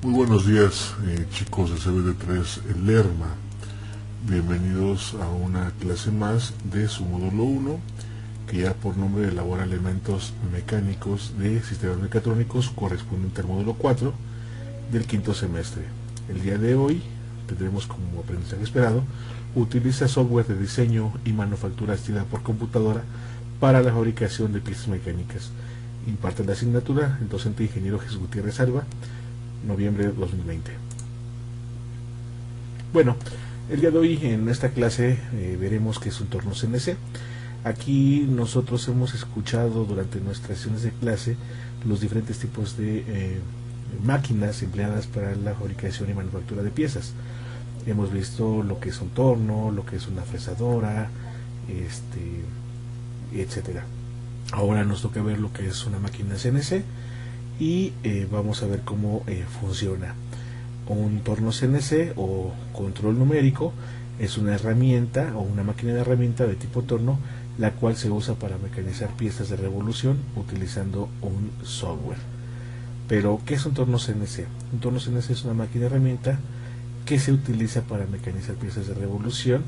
Muy buenos días, chicos de CBD3 Lerma. Bienvenidos a una clase más de su módulo 1, que ya por nombre elabora elementos mecánicos de sistemas mecatrónicos, correspondiente al módulo 4 del quinto semestre. El día de hoy tendremos como aprendizaje esperado: utiliza software de diseño y manufactura asistida por computadora para la fabricación de piezas mecánicas. Imparte la asignatura el docente ingeniero Jesús Gutiérrez Alba, noviembre de 2020. Bueno, el día de hoy en esta clase veremos qué es un torno CNC. Aquí nosotros hemos escuchado durante nuestras sesiones de clase los diferentes tipos de máquinas empleadas para la fabricación y manufactura de piezas. Hemos visto lo que es un torno, lo que es una fresadora, etcétera. Ahora nos toca ver lo que es una máquina CNC y vamos a ver cómo funciona. Un torno CNC o control numérico es una herramienta o una máquina de herramienta de tipo torno, la cual se usa para mecanizar piezas de revolución utilizando un software. Pero, ¿qué es un torno CNC? Un torno CNC es una máquina de herramienta que se utiliza para mecanizar piezas de revolución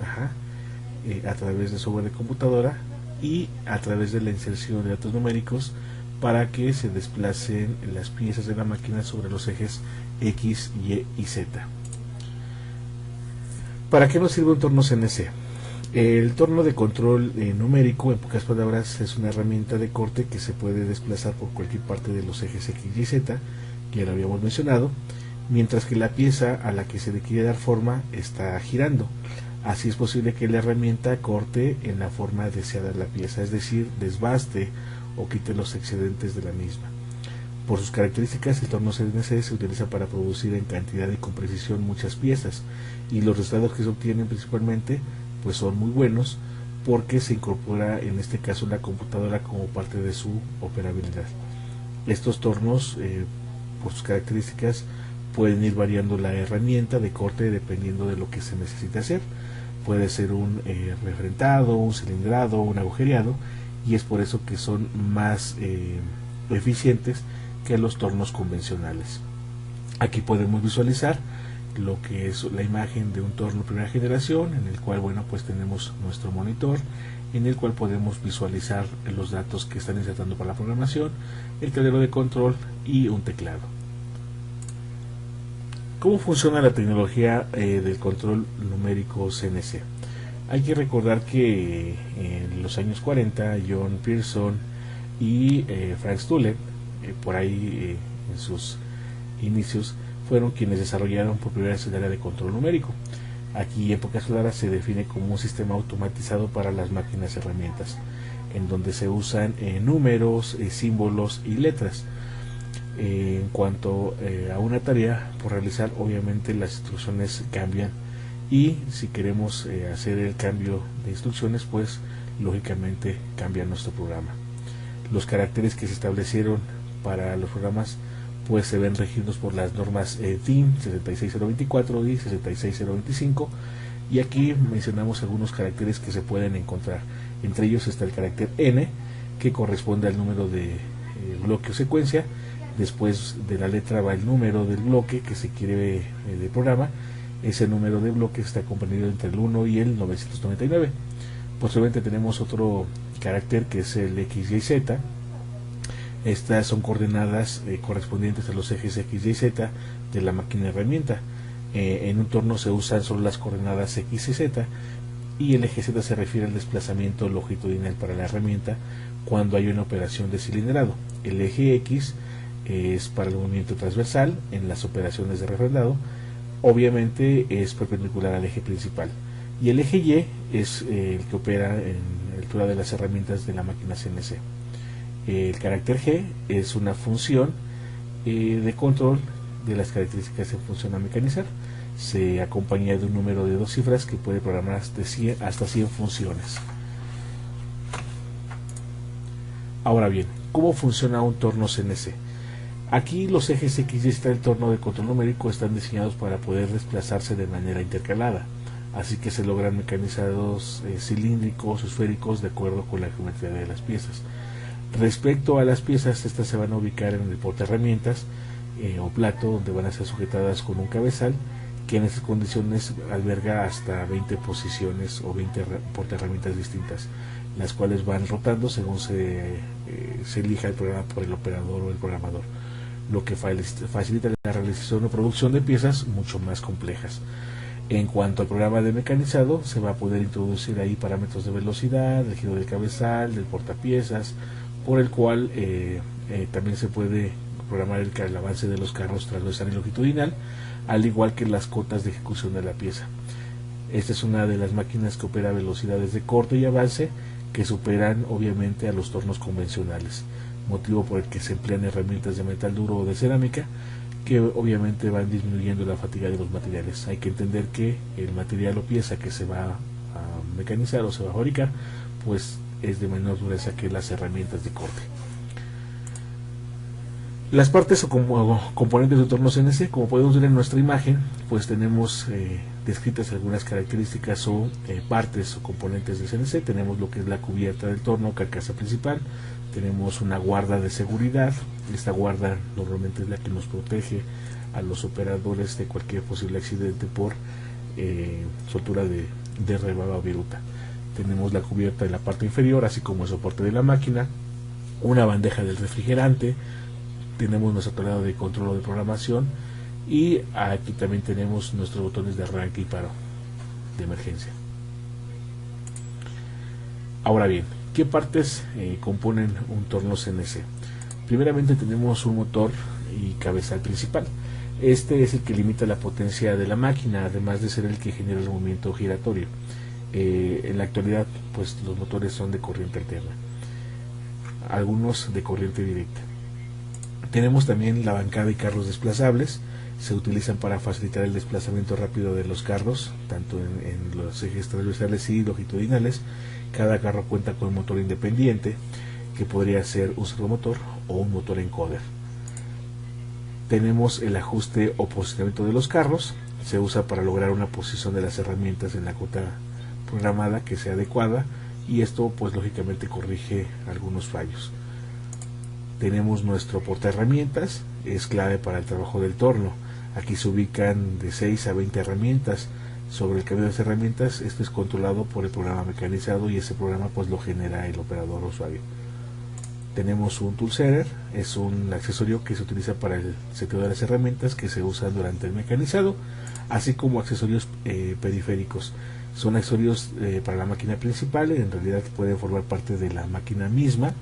a través de software de computadora y a través de la inserción de datos numéricos para que se desplacen las piezas de la máquina sobre los ejes X, Y y Z. ¿Para qué nos sirve un torno CNC? El torno de control numérico, en pocas palabras, es una herramienta de corte que se puede desplazar por cualquier parte de los ejes X, Y, Z, que ya lo habíamos mencionado, mientras que la pieza a la que se le quiere dar forma está girando. Así es posible que la herramienta corte en la forma deseada de la pieza, es decir, desbaste o quite los excedentes de la misma. Por sus características, el torno CNC se utiliza para producir en cantidad y con precisión muchas piezas, y los resultados que se obtienen principalmente pues son muy buenos, porque se incorpora en este caso la computadora como parte de su operabilidad. Estos tornos, por sus características, pueden ir variando la herramienta de corte dependiendo de lo que se necesite hacer. Puede ser un refrentado, un cilindrado, un agujereado, y es por eso que son más eficientes que los tornos convencionales. Aquí podemos visualizar lo que es la imagen de un torno primera generación, en el cual pues tenemos nuestro monitor, en el cual podemos visualizar los datos que están insertando para la programación, el tablero de control y un teclado. ¿Cómo funciona la tecnología del control numérico CNC? Hay que recordar que en los años 40 John Pearson y Frank Stuller, por ahí en sus inicios, fueron quienes desarrollaron por primera vez el área de control numérico. Aquí, en pocas palabras, se define como un sistema automatizado para las máquinas herramientas, en donde se usan números, símbolos y letras. En cuanto a una tarea por realizar, obviamente las instrucciones cambian, y si queremos hacer el cambio de instrucciones, pues lógicamente cambia nuestro programa. Los caracteres que se establecieron para los programas pues se ven regidos por las normas DIN 66024 y 66025, y aquí mencionamos algunos caracteres que se pueden encontrar. Entre ellos está el carácter N, que corresponde al número de bloque o secuencia. Después de la letra va el número del bloque que se quiere de programa. Ese número de bloque está comprendido entre el 1 y el 999. Posteriormente tenemos otro carácter que es el X, Y, Z. Estas son coordenadas correspondientes a los ejes X, Y, Z de la máquina herramienta. En un torno se usan solo las coordenadas X y Z, y el eje Z se refiere al desplazamiento longitudinal para la herramienta cuando hay una operación de cilindrado. El eje X es para el movimiento transversal en las operaciones de refrendado, obviamente es perpendicular al eje principal, y el eje Y es el que opera en la altura de las herramientas de la máquina CNC. El carácter G es una función de control de las características en función a mecanizar. Se acompaña de un número de 2 cifras que puede programar hasta 100 funciones. Ahora bien, ¿cómo funciona un torno CNC? Aquí los ejes X y Z del torno de control numérico están diseñados para poder desplazarse de manera intercalada, así que se logran mecanizados cilíndricos o esféricos de acuerdo con la geometría de las piezas. Respecto a las piezas, estas se van a ubicar en el portaherramientas, o plato, donde van a ser sujetadas con un cabezal que en esas condiciones alberga hasta 20 posiciones o 20 portaherramientas distintas, las cuales van rotando según se elija el programa por el operador o el programador, lo que facilita la realización o producción de piezas mucho más complejas. En cuanto al programa de mecanizado, se va a poder introducir ahí parámetros de velocidad, el giro del cabezal, del portapiezas, por el cual también se puede programar el avance de los carros transversal y longitudinal, al igual que las cotas de ejecución de la pieza. Esta es una de las máquinas que opera velocidades de corte y avance que superan obviamente a los tornos convencionales, motivo por el que se emplean herramientas de metal duro o de cerámica, que obviamente van disminuyendo la fatiga de los materiales. Hay que entender que el material o pieza que se va a mecanizar o se va a fabricar, pues es de menor dureza que las herramientas de corte. Las partes o componentes de torno CNC, como podemos ver en nuestra imagen, pues tenemos descritas algunas características o partes o componentes de CNC. Tenemos lo que es la cubierta del torno, carcasa principal. Tenemos una guarda de seguridad. Esta guarda normalmente es la que nos protege a los operadores de cualquier posible accidente por soltura de rebaba o viruta. Tenemos la cubierta en la parte inferior, así como el soporte de la máquina, una bandeja del refrigerante. Tenemos nuestro tablero de control o de programación, y aquí también tenemos nuestros botones de arranque y paro de emergencia. Ahora bien, ¿qué partes componen un torno CNC? Primeramente tenemos un motor y cabezal principal. Este es el que limita la potencia de la máquina, además de ser el que genera el movimiento giratorio. En la actualidad, pues los motores son de corriente alterna, algunos de corriente directa. Tenemos también la bancada y carros desplazables. Se utilizan para facilitar el desplazamiento rápido de los carros, tanto en los ejes transversales y longitudinales. Cada carro cuenta con un motor independiente, que podría ser un servomotor o un motor encoder. Tenemos el ajuste o posicionamiento de los carros. Se usa para lograr una posición de las herramientas en la cota programada que sea adecuada, y esto pues lógicamente corrige algunos fallos. Tenemos nuestro portaherramientas, es clave para el trabajo del torno. Aquí se ubican de 6 a 20 herramientas. Sobre el cambio de las herramientas, esto es controlado por el programa mecanizado, y ese programa pues lo genera el operador o usuario. Tenemos un tool setter, es un accesorio que se utiliza para el seteo de las herramientas, que se usa durante el mecanizado, así como accesorios periféricos. Son accesorios para la máquina principal, en realidad pueden formar parte de la máquina misma,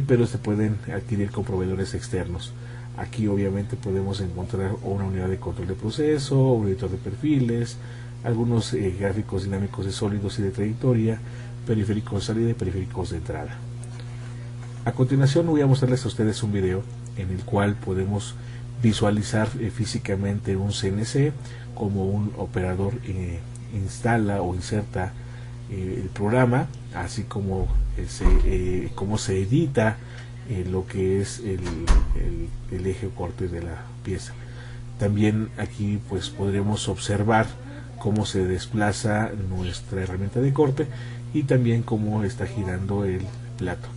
pero se pueden adquirir con proveedores externos. Aquí obviamente podemos encontrar una unidad de control de proceso, un editor de perfiles, algunos gráficos dinámicos de sólidos y de trayectoria, periféricos de salida y periféricos de entrada. A continuación voy a mostrarles a ustedes un video en el cual podemos visualizar físicamente un CNC, como un operador instala o inserta el programa, así como cómo se edita lo que es el eje o corte de la pieza. También aquí pues podremos observar cómo se desplaza nuestra herramienta de corte, y también cómo está girando el plato.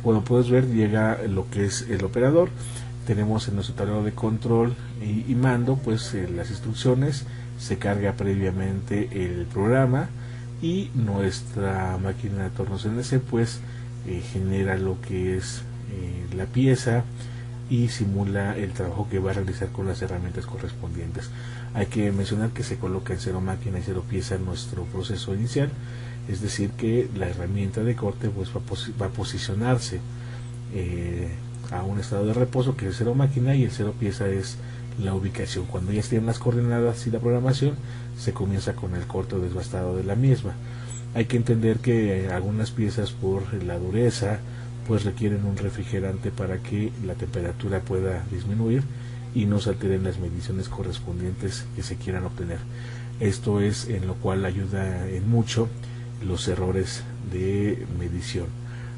Como puedes ver, llega lo que es el operador. Tenemos en nuestro tablero de control y mando pues las instrucciones. Se carga previamente el programa, y nuestra máquina de torno CNC pues genera lo que es la pieza y simula el trabajo que va a realizar con las herramientas correspondientes. Hay que mencionar que se coloca en cero máquina y cero pieza en nuestro proceso inicial, es decir que la herramienta de corte pues va a posicionarse a un estado de reposo, que es cero máquina, y el cero pieza es la ubicación. Cuando ya estén las coordenadas y la programación, se comienza con el corte o desbastado de la misma. Hay que entender que algunas piezas, por la dureza, pues requieren un refrigerante para que la temperatura pueda disminuir y no se alteren las mediciones correspondientes que se quieran obtener. Esto es en lo cual ayuda en mucho los errores de medición.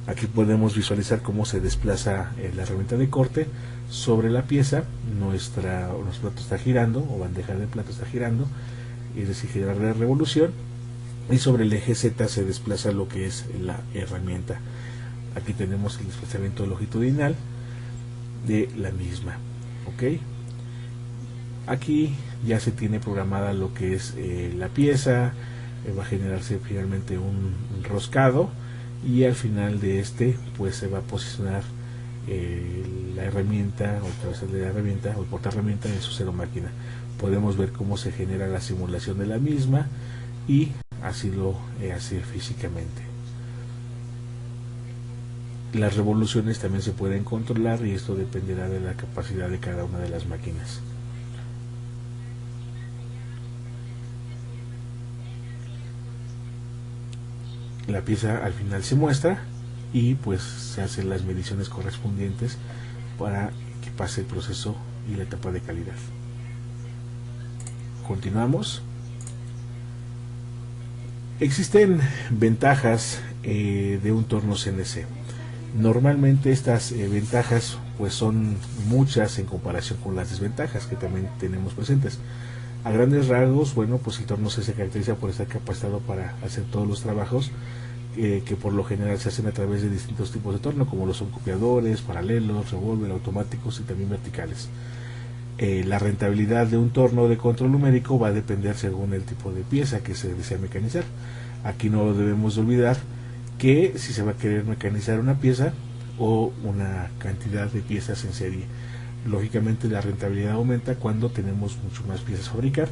Aquí podemos visualizar cómo se desplaza la herramienta de corte Sobre la pieza, nuestro plato está girando, o bandeja de plato está girando, es decir, generar la revolución, y sobre el eje Z se desplaza lo que es la herramienta. Aquí tenemos el desplazamiento longitudinal de la misma. ¿Ok? Aquí ya se tiene programada lo que es la pieza, va a generarse finalmente un roscado, y al final de este pues se va a posicionar la herramienta o el cabezal de la herramienta o el portaherramienta en su cero máquina. Podemos ver cómo se genera la simulación de la misma, y así lo hace físicamente. Las revoluciones también se pueden controlar, y esto dependerá de la capacidad de cada una de las máquinas. La pieza al final se muestra, y pues se hacen las mediciones correspondientes para que pase el proceso y la etapa de calidad. Continuamos. Existen ventajas de un torno CNC. Normalmente estas ventajas pues son muchas en comparación con las desventajas que también tenemos presentes. A grandes rasgos, bueno, pues el torno se caracteriza por estar capacitado para hacer todos los trabajos que por lo general se hacen a través de distintos tipos de torno, como lo son copiadores, paralelos, revólver, automáticos y también verticales. La rentabilidad de un torno de control numérico va a depender según el tipo de pieza que se desea mecanizar. Aquí no debemos olvidar que si se va a querer mecanizar una pieza o una cantidad de piezas en serie, lógicamente la rentabilidad aumenta cuando tenemos mucho más piezas a fabricar,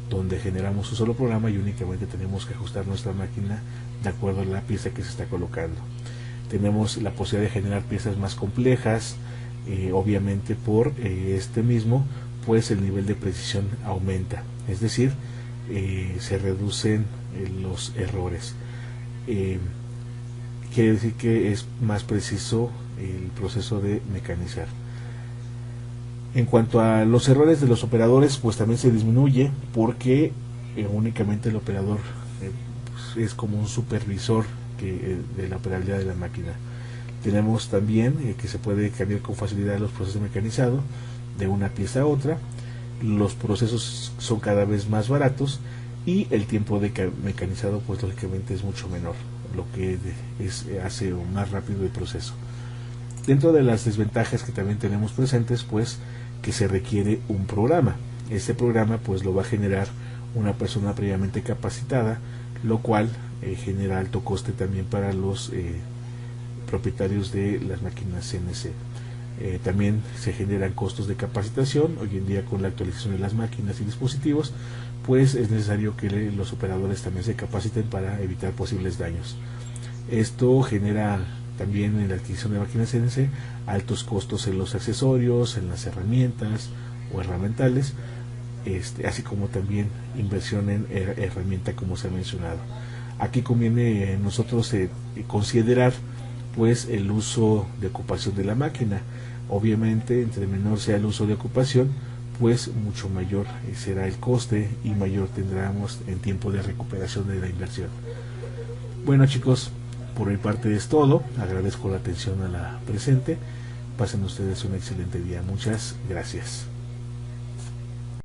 donde generamos un solo programa y únicamente tenemos que ajustar nuestra máquina de acuerdo a la pieza que se está colocando. Tenemos la posibilidad de generar piezas más complejas, obviamente por este mismo, pues el nivel de precisión aumenta, es decir, se reducen los errores. Quiere decir que es más preciso el proceso de mecanizar. En cuanto a los errores de los operadores, pues también se disminuye, porque únicamente el operador pues es como un supervisor de la operabilidad de la máquina. Tenemos también que se puede cambiar con facilidad los procesos de mecanizado de una pieza a otra. Los procesos son cada vez más baratos, y el tiempo de mecanizado pues lógicamente es mucho menor, lo que hace más rápido el proceso. Dentro de las desventajas que también tenemos presentes, pues que se requiere un programa. Este programa pues lo va a generar una persona previamente capacitada, lo cual genera alto coste también para los propietarios de las máquinas CNC. También se generan costos de capacitación. Hoy en día, con la actualización de las máquinas y dispositivos, pues es necesario que los operadores también se capaciten para evitar posibles daños. Esto genera también en la adquisición de máquinas CNC altos costos en los accesorios, en las herramientas o herramientales, así como también inversión en herramienta, como se ha mencionado. Aquí conviene nosotros considerar pues el uso de ocupación de la máquina. Obviamente, entre menor sea el uso de ocupación, pues mucho mayor será el coste y mayor tendremos en tiempo de recuperación de la inversión. Bueno, chicos, por mi parte es todo. Agradezco la atención a la presente. Pasen ustedes un excelente día. Muchas gracias.